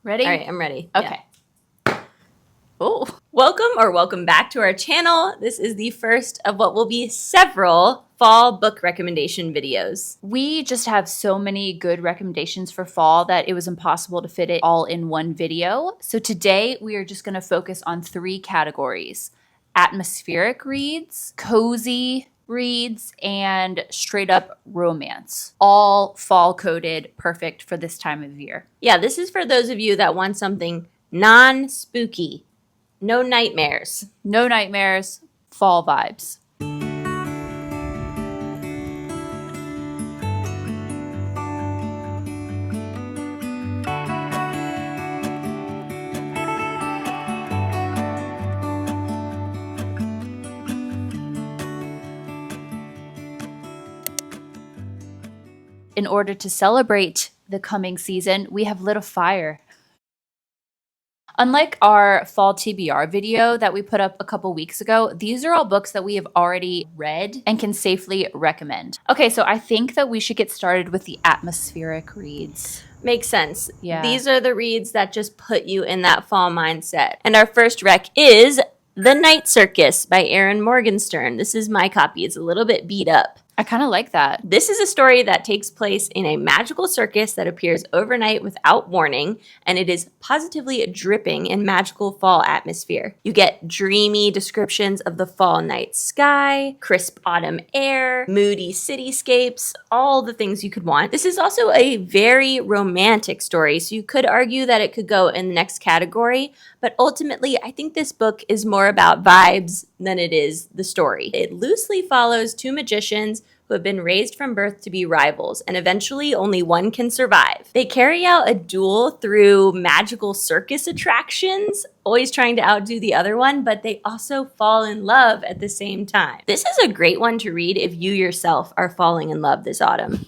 Ready? All right, I'm ready. Okay. Yeah. Oh, welcome back to our channel. This is the first of what will be several fall book recommendation videos. We just have so many good recommendations for fall that it was impossible to fit it all in one video. So today we are just going to focus on 3 categories: atmospheric reads, cozy reads, and straight up romance. All fall coded, perfect for this time of year. Yeah, this is for those of you that want something non-spooky. No nightmares. No nightmares, fall vibes. In order to celebrate the coming season, we have lit a fire. Unlike our fall TBR video that we put up a couple weeks ago, these are all books that we have already read and can safely recommend. Okay, so I think that we should get started with the atmospheric reads. Makes sense. Yeah. These are the reads that just put you in that fall mindset. And our first rec is The Night Circus by Erin Morgenstern. This is my copy. It's a little bit beat up. I kind of like that. This is a story that takes place in a magical circus that appears overnight without warning, and it is positively dripping in magical fall atmosphere. You get dreamy descriptions of the fall night sky, crisp autumn air, moody cityscapes, all the things you could want. This is also a very romantic story, so you could argue that it could go in the next category, but ultimately, I think this book is more about vibes than it is the story. It loosely follows 2 magicians who have been raised from birth to be rivals, and eventually only one can survive. They carry out a duel through magical circus attractions, always trying to outdo the other one, but they also fall in love at the same time. This is a great one to read if you yourself are falling in love this autumn.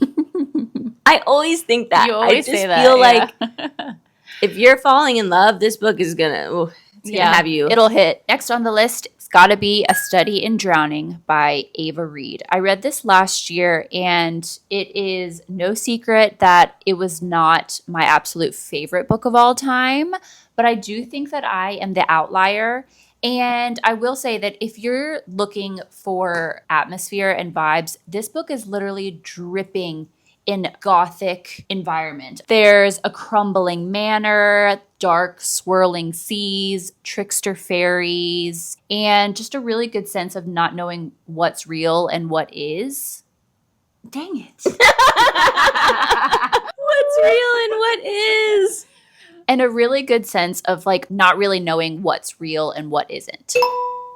I always think that. You always I just say that, feel yeah. like if you're falling in love, this book is gonna have you. It'll hit. Next on the list, it's got to be A Study in Drowning by Ava Reed. I read this last year, and it is no secret that it was not my absolute favorite book of all time, but I do think that I am the outlier. And I will say that if you're looking for atmosphere and vibes, this book is literally dripping in gothic environment. There's a crumbling manor, dark swirling seas, trickster fairies, and just a really good sense of not knowing what's real and what is. Dang it. What's real and what is? And a really good sense of like not really knowing what's real and what isn't.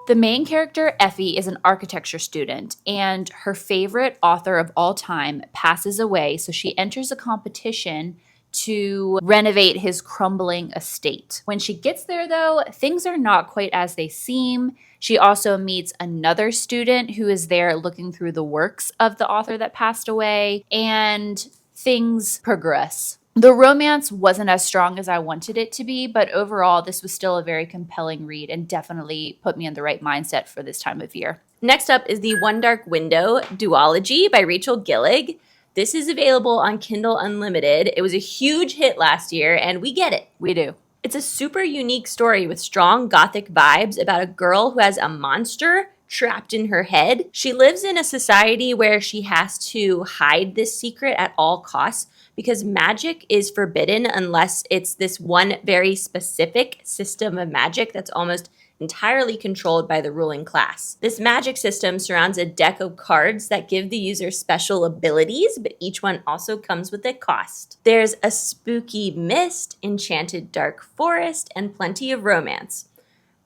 The main character, Effie, is an architecture student, and her favorite author of all time passes away, so she enters a competition to renovate his crumbling estate. When she gets there, though, things are not quite as they seem. She also meets another student who is there looking through the works of the author that passed away, and things progress. The romance wasn't as strong as I wanted it to be, but overall, this was still a very compelling read and definitely put me in the right mindset for this time of year. Next up is The One Dark Window duology by Rachel Gillig. This is available on Kindle Unlimited. It was a huge hit last year, and we get it. We do. It's a super unique story with strong gothic vibes about a girl who has a monster trapped in her head. She lives in a society where she has to hide this secret at all costs because magic is forbidden unless it's this one very specific system of magic that's almost entirely controlled by the ruling class. This magic system surrounds a deck of cards that give the user special abilities, but each one also comes with a cost. There's a spooky mist, enchanted dark forest, and plenty of romance.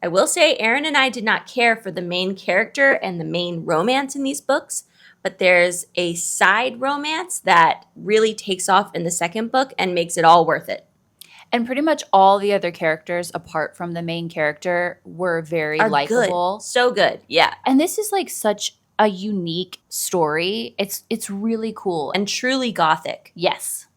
I will say Erin and I did not care for the main character and the main romance in these books, but there's a side romance that really takes off in the second book and makes it all worth it. And pretty much all the other characters, apart from the main character, were very likable. So good, yeah. And this is like such a unique story. It's really cool. And truly gothic. Yes.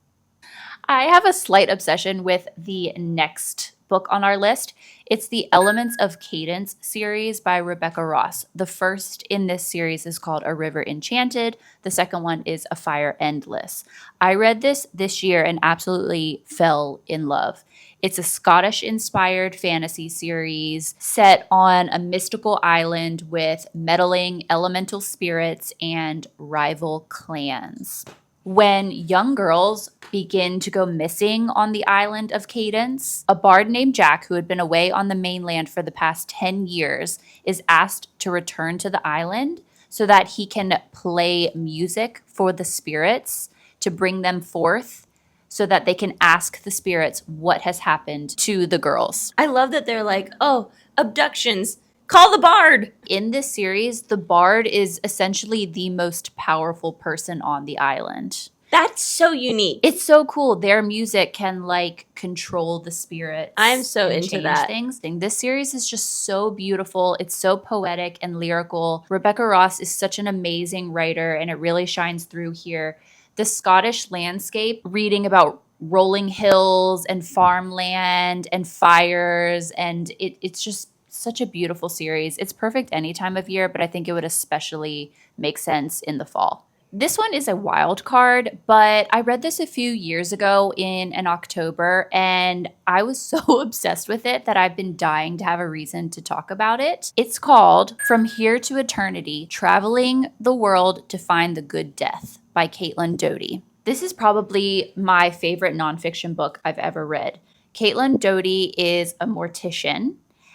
I have a slight obsession with the next book on our list. It's the Elements of Cadence series by Rebecca Ross. The first in this series is called A River Enchanted. The second one is A Fire Endless. I read this year and absolutely fell in love. It's a Scottish-inspired fantasy series set on a mystical island with meddling elemental spirits and rival clans. When young girls begin to go missing on the island of Cadence, a bard named Jack, who had been away on the mainland for the past 10 years, is asked to return to the island so that he can play music for the spirits to bring them forth so that they can ask the spirits what has happened to the girls. I love that they're like, oh, abductions. Call the bard. In this series, the bard is essentially the most powerful person on the island. That's so unique. It's so cool. Their music can control the spirits. I'm so and into change that. Things. This series is just so beautiful. It's so poetic and lyrical. Rebecca Ross is such an amazing writer, and it really shines through here. The Scottish landscape, reading about rolling hills and farmland and fires, and it's just such a beautiful series. It's perfect any time of year, but I think it would especially make sense in the fall. This one is a wild card, but I read this a few years ago in October, and I was so obsessed with it that I've been dying to have a reason to talk about it. It's called From Here to Eternity, Traveling the World to Find the Good Death by Caitlin Doughty. This is probably my favorite nonfiction book I've ever read. Caitlin Doughty is a mortician,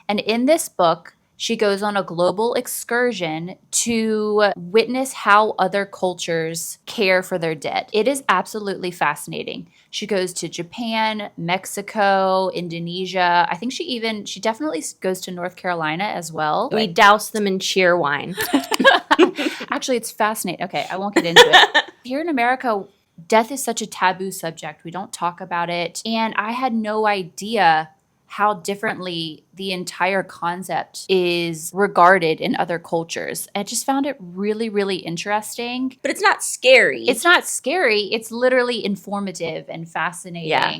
and in this book, she goes on a global excursion to witness how other cultures care for their dead. It is absolutely fascinating. She goes to Japan, Mexico, Indonesia. I think she definitely goes to North Carolina as well. We douse them in cheer wine. Actually, it's fascinating. Okay, I won't get into it. Here in America, death is such a taboo subject. We don't talk about it. And I had no idea how differently the entire concept is regarded in other cultures. I just found it really, really interesting. But it's not scary. It's not scary. It's literally informative and fascinating. Yeah.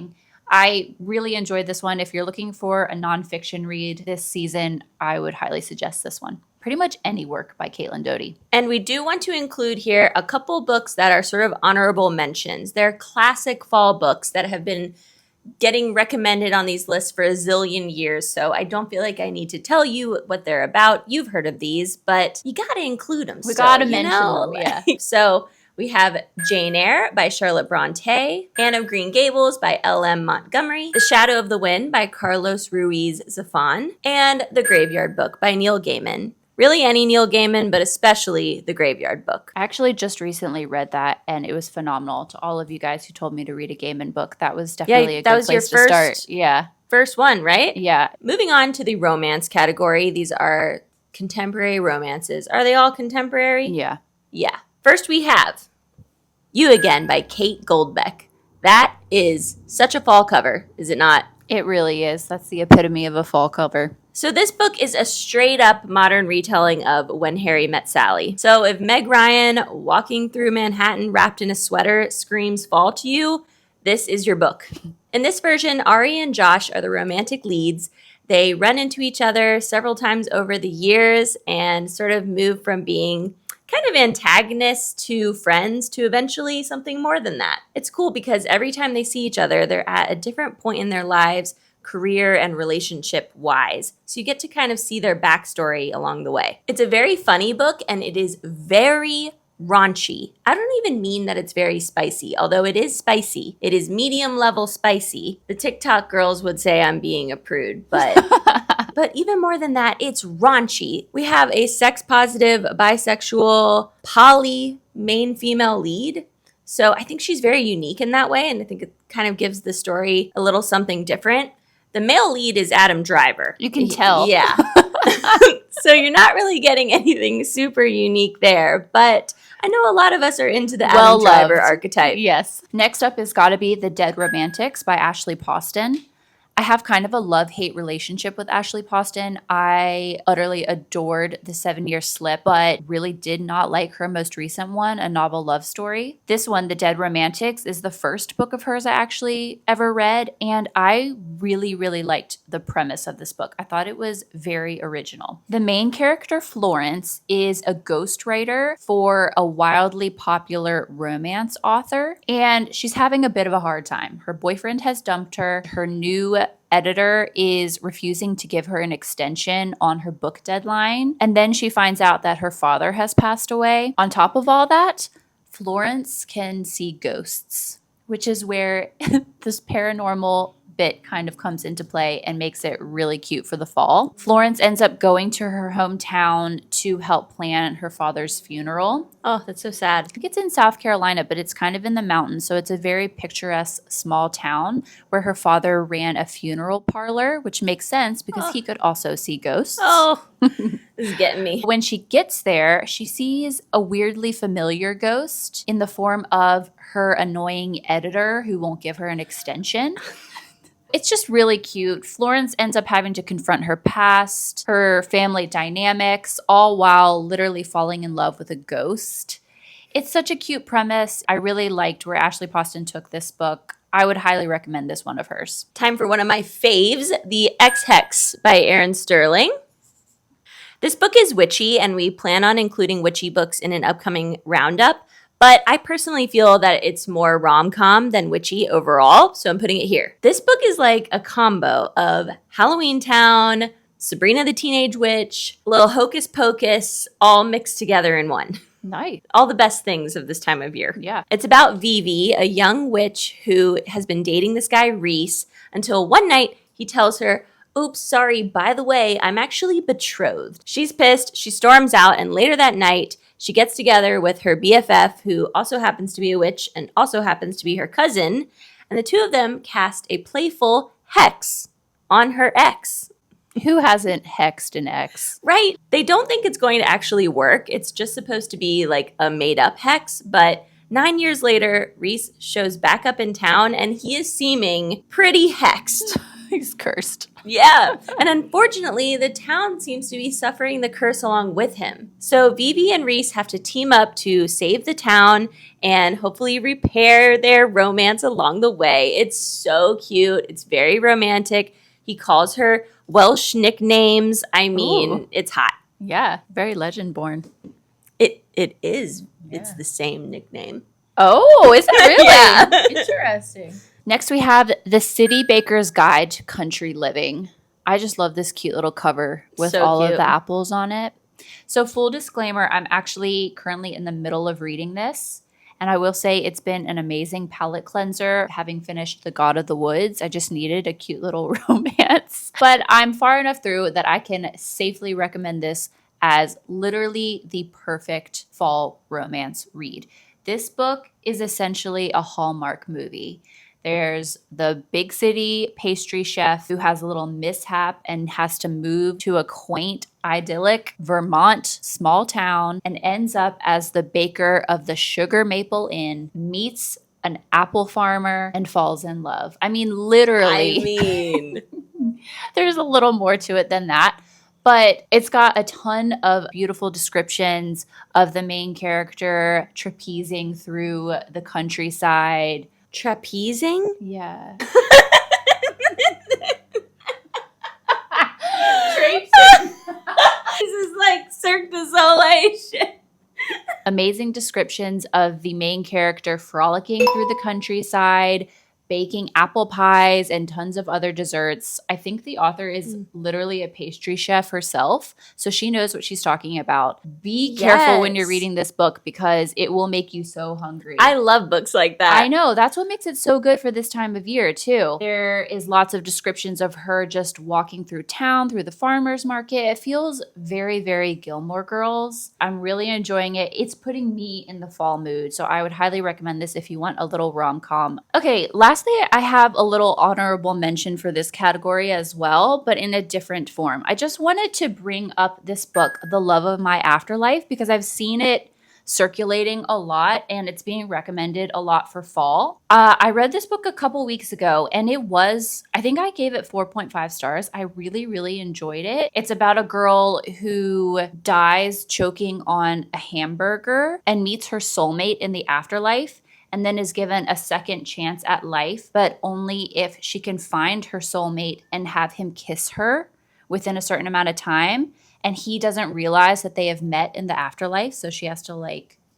I really enjoyed this one. If you're looking for a nonfiction read this season, I would highly suggest this one. Pretty much any work by Caitlin Doughty. And we do want to include here a couple books that are sort of honorable mentions. They're classic fall books that have been getting recommended on these lists for a zillion years, so I don't feel like I need to tell you what they're about. You've heard of these, but you gotta include them. We gotta mention them, yeah. So we have Jane Eyre by Charlotte Bronte, Anne of Green Gables by L.M. Montgomery, The Shadow of the Wind by Carlos Ruiz Zafón, and The Graveyard Book by Neil Gaiman. Really any Neil Gaiman, but especially The Graveyard Book. I actually just recently read that, and it was phenomenal. To all of you guys who told me to read a Gaiman book, that was definitely a good place to start. Yeah. First one, right? Yeah. Moving on to the romance category. These are contemporary romances. Are they all contemporary? Yeah. Yeah. First we have You Again by Kate Goldbeck. That is such a fall cover, is it not? It really is. That's the epitome of a fall cover. So this book is a straight-up modern retelling of When Harry Met Sally. So if Meg Ryan walking through Manhattan wrapped in a sweater screams fall to you, this is your book. In this version, Ari and Josh are the romantic leads. They run into each other several times over the years and sort of move from being kind of antagonists to friends to eventually something more than that. It's cool because every time they see each other, they're at a different point in their lives, career and relationship wise. So you get to kind of see their backstory along the way. It's a very funny book and it is very raunchy. I don't even mean that it's very spicy, although it is spicy. It is medium level spicy. The TikTok girls would say I'm being a prude, but but even more than that, it's raunchy. We have a sex positive, bisexual, poly main female lead. So I think she's very unique in that way, and I think it kind of gives the story a little something different. The male lead is Adam Driver. You can tell. Yeah. So you're not really getting anything super unique there, but I know a lot of us are into the Adam Driver archetype. Yes. Next up is gotta be The Dead Romantics by Ashley Poston. I have kind of a love-hate relationship with Ashley Poston. I utterly adored The 7-Year Slip, but really did not like her most recent one, A Novel Love Story. This one, The Dead Romantics, is the first book of hers I actually ever read, and I really, really liked the premise of this book. I thought it was very original. The main character, Florence, is a ghostwriter for a wildly popular romance author, and she's having a bit of a hard time. Her boyfriend has dumped her. Her new editor is refusing to give her an extension on her book deadline. And then she finds out that her father has passed away. On top of all that, Florence can see ghosts, which is where this paranormal bit kind of comes into play and makes it really cute for the fall. Florence ends up going to her hometown to help plan her father's funeral. Oh, that's so sad. I think it's in South Carolina, but it's kind of in the mountains. So it's a very picturesque small town where her father ran a funeral parlor, which makes sense because he could also see ghosts. Oh, this is getting me. When she gets there, she sees a weirdly familiar ghost in the form of her annoying editor who won't give her an extension. It's just really cute. Florence ends up having to confront her past, her family dynamics, all while literally falling in love with a ghost. It's such a cute premise. I really liked where Ashley Poston took this book. I would highly recommend this one of hers. Time for one of my faves, The X-Hex by Erin Sterling. This book is witchy, and we plan on including witchy books in an upcoming roundup. But I personally feel that it's more rom-com than witchy overall, so I'm putting it here. This book is like a combo of Halloween Town, Sabrina the Teenage Witch, a little Hocus Pocus, all mixed together in one. Nice. All the best things of this time of year. Yeah. It's about Vivi, a young witch who has been dating this guy Reese until one night he tells her, "Oops, sorry, by the way, I'm actually betrothed." She's pissed, she storms out, and later that night, she gets together with her BFF, who also happens to be a witch and also happens to be her cousin, and the two of them cast a playful hex on her ex. Who hasn't hexed an ex? Right. They don't think it's going to actually work. It's just supposed to be like a made-up hex, but 9 years later, Reese shows back up in town, and he is seeming pretty hexed. He's cursed. Yeah. And unfortunately, the town seems to be suffering the curse along with him. So Vivi and Reese have to team up to save the town and hopefully repair their romance along the way. It's so cute. It's very romantic. He calls her Welsh nicknames. I mean, Ooh. It's hot. Yeah, very legend born. It is. Yeah. It's the same nickname. Oh, is it really? Yeah. Interesting. Next, we have The City Baker's Guide to Country Living. I just love this cute little cover with So all cute. of the apples on it. So full disclaimer, I'm actually currently in the middle of reading this. And I will say it's been an amazing palate cleanser. Having finished The God of the Woods, I just needed a cute little romance. But I'm far enough through that I can safely recommend this as literally the perfect fall romance read. This book is essentially a Hallmark movie. There's the big city pastry chef who has a little mishap and has to move to a quaint, idyllic Vermont small town and ends up as the baker of the Sugar Maple Inn, meets an apple farmer, and falls in love. I mean, literally. There's a little more to it than that. But it's got a ton of beautiful descriptions of the main character trapezing through the countryside. Trapezing? Yeah. This is like Cirque du Soleil shit. Amazing descriptions of the main character frolicking through the countryside, baking apple pies and tons of other desserts. I think the author is literally a pastry chef herself, so she knows what she's talking about. Be careful when you're reading this book because it will make you so hungry. I love books like that. I know. That's what makes it so good for this time of year, too. There is lots of descriptions of her just walking through town, through the farmer's market. It feels very, very Gilmore Girls. I'm really enjoying it. It's putting me in the fall mood, so I would highly recommend this if you want a little rom-com. Okay, lastly, I have a little honorable mention for this category as well, but in a different form. I just wanted to bring up this book, The Love of My Afterlife, because I've seen it circulating a lot and it's being recommended a lot for fall. I read this book a couple weeks ago and I think I gave it 4.5 stars. I really, really enjoyed it. It's about a girl who dies choking on a hamburger and meets her soulmate in the afterlife, and then is given a second chance at life, but only if she can find her soulmate and have him kiss her within a certain amount of time. And he doesn't realize that they have met in the afterlife, so she has to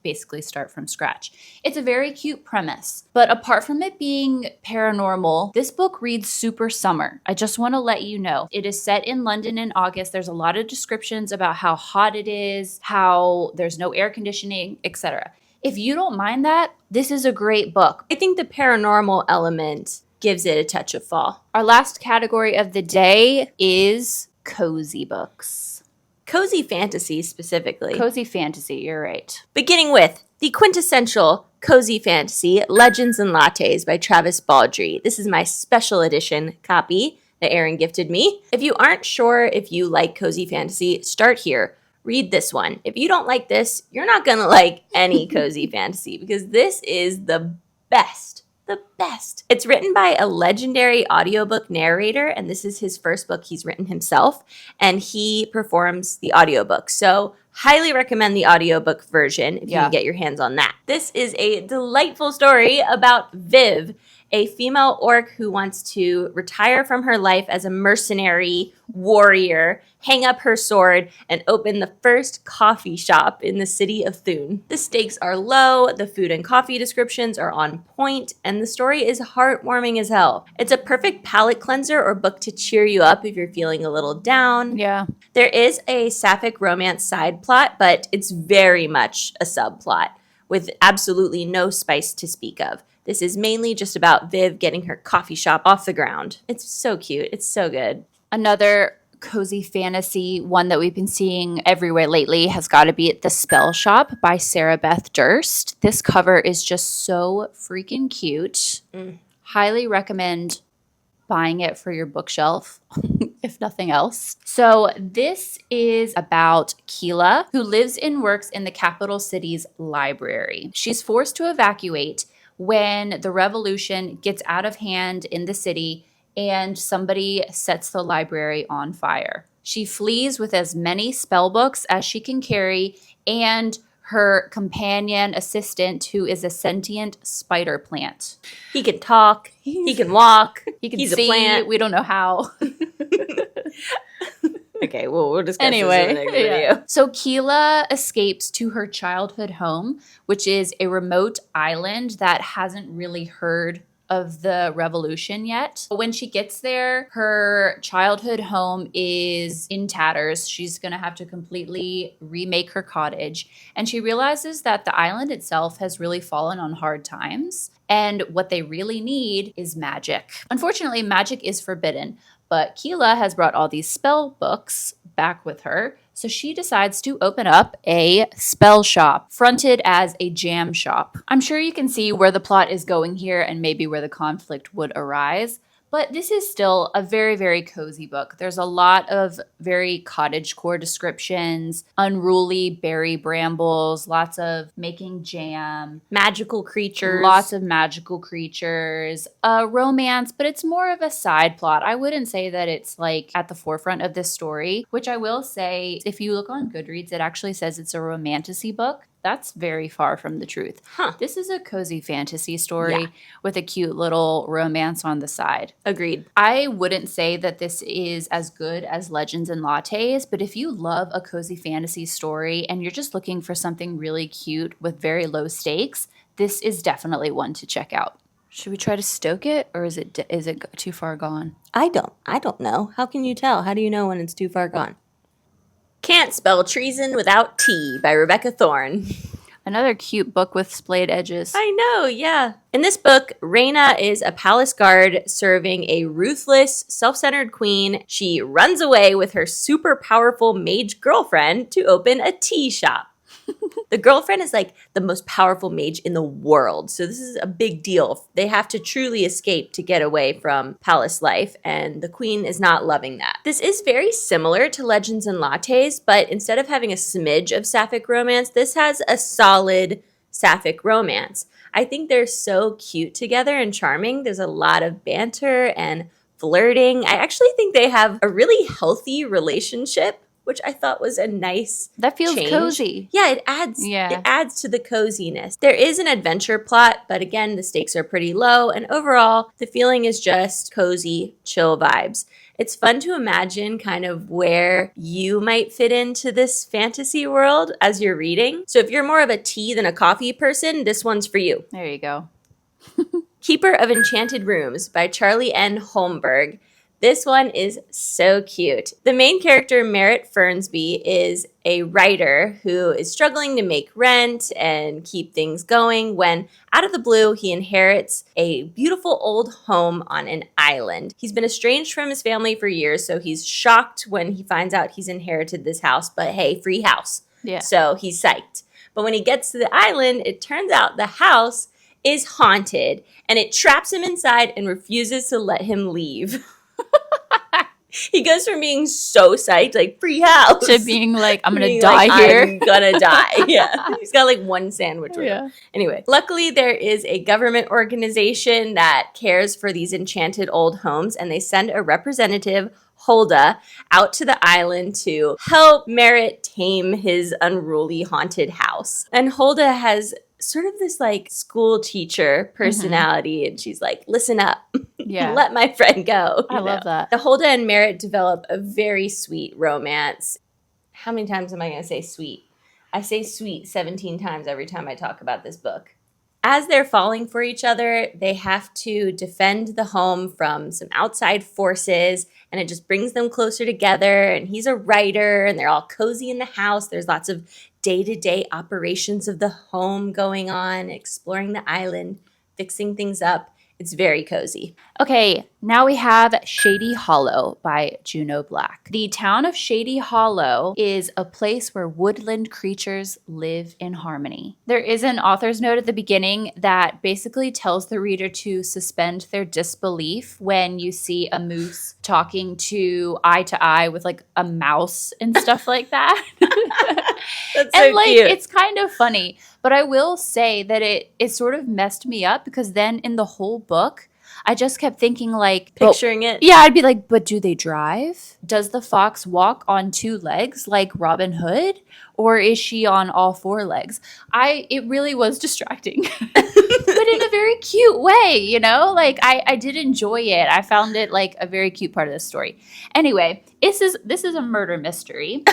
basically start from scratch. It's a very cute premise, but apart from it being paranormal, this book reads super summer. I just want to let you know. It is set in London in August. There's a lot of descriptions about how hot it is, how there's no air conditioning, etc. If you don't mind that, this is a great book. I think the paranormal element gives it a touch of fall. Our last category of the day is cozy books. Cozy fantasy specifically. Cozy fantasy, you're right. Beginning with the quintessential cozy fantasy, Legends and Lattes by Travis Baldree. This is my special edition copy that Erin gifted me. If you aren't sure if you like cozy fantasy, start here. Read this one. If you don't like this, you're not going to like any cozy fantasy because this is the best. The best. It's written by a legendary audiobook narrator, and this is his first book he's written himself, and he performs the audiobook. So highly recommend the audiobook version if you can get your hands on that. This is a delightful story about Viv, a female orc who wants to retire from her life as a mercenary warrior, hang up her sword, and open the first coffee shop in the city of Thun. The stakes are low, the food and coffee descriptions are on point, and the story is heartwarming as hell. It's a perfect palate cleanser or book to cheer you up if you're feeling a little down. Yeah. There is a sapphic romance side plot, but it's very much a subplot with absolutely no spice to speak of. This is mainly just about Viv getting her coffee shop off the ground. It's so cute. It's so good. Another cozy fantasy one that we've been seeing everywhere lately has got to be The Spell Shop by Sarah Beth Durst. This cover is just so freaking cute. Highly recommend buying it for your bookshelf, if nothing else. So this is about Keela, who lives and works in the capital city's library. She's forced to evacuate when the revolution gets out of hand in the city and somebody sets the library on fire. She flees with as many spell books as she can carry and her companion assistant, who is a sentient spider plant. He can talk. He can walk. He's a plant. We don't know how. Okay, well, we'll discuss this in the next video. So Keela escapes to her childhood home, which is a remote island that hasn't really heard of the revolution yet. When she gets there, her childhood home is in tatters. She's going to have to completely remake her cottage. And she realizes that the island itself has really fallen on hard times. And what they really need is magic. Unfortunately, magic is forbidden. But Keela has brought all these spell books back with her, so she decides to open up a spell shop, fronted as a jam shop. I'm sure you can see where the plot is going here and maybe where the conflict would arise. But this is still a very, very cozy book. There's a lot of very cottagecore descriptions, unruly berry brambles, lots of making jam. Magical creatures. Lots of magical creatures. Romance, but it's more of a side plot. I wouldn't say that it's like at the forefront of this story, which I will say, if you look on Goodreads, it actually says it's a romantasy book. That's very far from the truth. This is a cozy fantasy story with a cute little romance on the side. Agreed. I wouldn't say that this is as good as Legends and Lattes, but if you love a cozy fantasy story and you're just looking for something really cute with very low stakes, this is definitely one to check out. Should we try to stoke it, or is it too far gone? I don't know. How can you tell? How do you know when it's too far gone? Can't Spell Treason Without Tea by Rebecca Thorne. Another cute book with splayed edges. I know, yeah. In this book, Reyna is a palace guard serving a ruthless, self-centered queen. She runs away with her super powerful mage girlfriend to open a tea shop. The girlfriend is like the most powerful mage in the world. So this is a big deal. They have to truly escape to get away from palace life, and the queen is not loving that. This is very similar to Legends and Lattes, but instead of having a smidge of sapphic romance, this has a solid sapphic romance. I think they're so cute together and charming. There's a lot of banter and flirting. I actually think they have a really healthy relationship. which I thought was a nice That feels change. cozy. Yeah, it adds to the coziness. There is an adventure plot, but again, the stakes are pretty low, and overall, the feeling is just cozy, chill vibes. It's fun to imagine kind of where you might fit into this fantasy world as you're reading. So if you're more of a tea than a coffee person, this one's for you. There you go. Keeper of Enchanted Rooms by Charlie N. Holmberg. This one is so cute. The main character, Merritt Fernsby, is a writer who is struggling to make rent and keep things going when, out of the blue, he inherits a beautiful old home on an island. He's been estranged from his family for years, so he's shocked when he finds out he's inherited this house, but hey, free house. Yeah. So he's psyched. But when he gets to the island, it turns out the house is haunted, and it traps him inside and refuses to let him leave. He goes from being so psyched, like free house, to being like, I'm going to like, die here. I'm gonna die. Yeah. He's got like one sandwich with him. Anyway, luckily there is a government organization that cares for these enchanted old homes, and they send a representative, Hulda, out to the island to help Merritt tame his unruly haunted house. And Hulda has sort of this like school teacher personality, and she's like, listen up. Yeah. Let my friend go. I love that. The Hulda and Merritt develop a very sweet romance. How many times am I going to say sweet? I say sweet 17 times every time I talk about this book. As they're falling for each other, they have to defend the home from some outside forces, and it just brings them closer together. And he's a writer, and they're all cozy in the house. There's lots of day-to-day operations of the home going on, exploring the island, fixing things up. It's very cozy. Okay, now we have Shady Hollow by Juno Black. The town of Shady Hollow is a place where woodland creatures live in harmony. There is an author's note at the beginning that basically tells the reader to suspend their disbelief when you see a moose talking to eye with like a mouse and stuff like that. That's and so like cute. it's kind of funny, but I will say that it sort of messed me up because then in the whole book, I just kept thinking like Picturing it. Yeah, I'd be like, but do they drive? Does the fox walk on two legs like Robin Hood? Or is she on all four legs? It really was distracting. But in a very cute way, you know? Like I did enjoy it. I found it like a very cute part of the story. Anyway, this is a murder mystery.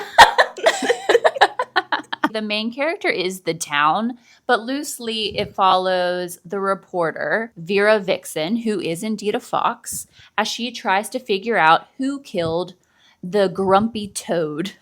The main character is the town, but loosely it follows the reporter, Vera Vixen, who is indeed a fox, as she tries to figure out who killed the grumpy toad.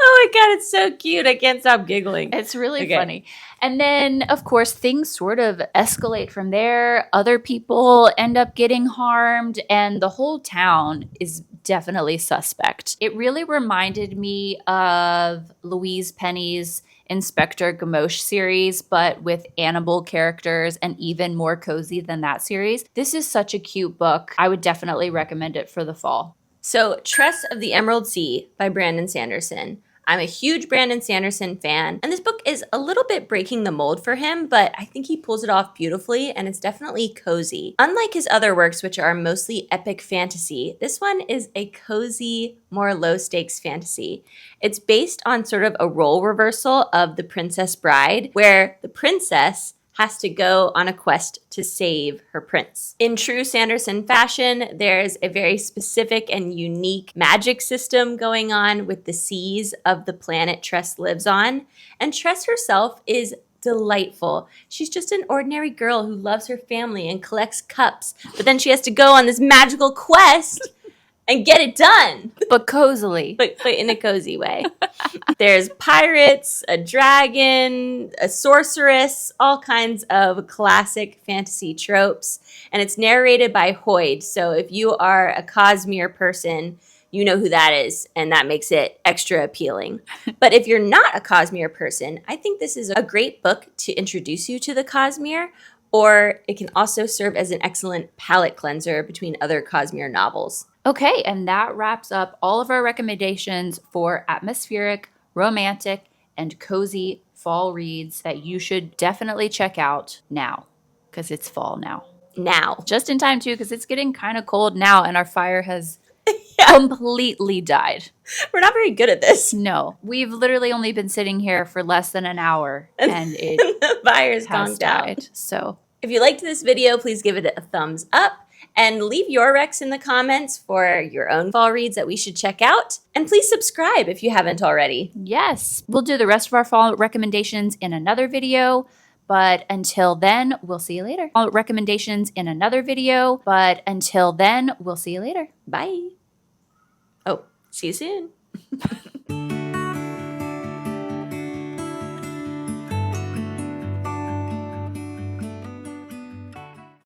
Oh my God, it's so cute. I can't stop giggling. It's really funny. And then, of course, things sort of escalate from there. Other people end up getting harmed, and the whole town is definitely suspect. It really reminded me of Louise Penny's Inspector Gamache series, but with animal characters and even more cozy than that series. This is such a cute book. I would definitely recommend it for the fall. So, Tress of the Emerald Sea by Brandon Sanderson. I'm a huge Brandon Sanderson fan, and this book is a little bit breaking the mold for him, but I think he pulls it off beautifully, and it's definitely cozy. Unlike his other works, which are mostly epic fantasy, this one is a cozy, more low-stakes fantasy. It's based on sort of a role reversal of The Princess Bride, where the princess has to go on a quest to save her prince. In true Sanderson fashion, there's a very specific and unique magic system going on with the seas of the planet Tress lives on. And Tress herself is delightful. She's just an ordinary girl who loves her family and collects cups, but then she has to go on this magical quest and get it done. But cozily. But in a cozy way. There's pirates, a dragon, a sorceress, all kinds of classic fantasy tropes. And it's narrated by Hoyd. So if you are a Cosmere person, you know who that is. And that makes it extra appealing. But if you're not a Cosmere person, I think this is a great book to introduce you to the Cosmere. Or it can also serve as an excellent palate cleanser between other Cosmere novels. Okay, and that wraps up all of our recommendations for atmospheric, romantic, and cozy fall reads that you should definitely check out now, because it's fall now. Now. Just in time, too, because it's getting kind of cold now, and our fire has completely died. We're not very good at this. No, we've literally only been sitting here for less than an hour and it The fire's has conked out. died. So If you liked this video, please give it a thumbs up and leave your recs in the comments for your own fall reads that we should check out. And please subscribe if you haven't already. yes, we'll do the rest of our fall recommendations in another video. But until then, we'll see you later. Recommendations in another video. But until then, we'll see you later. Bye. Oh, see you soon.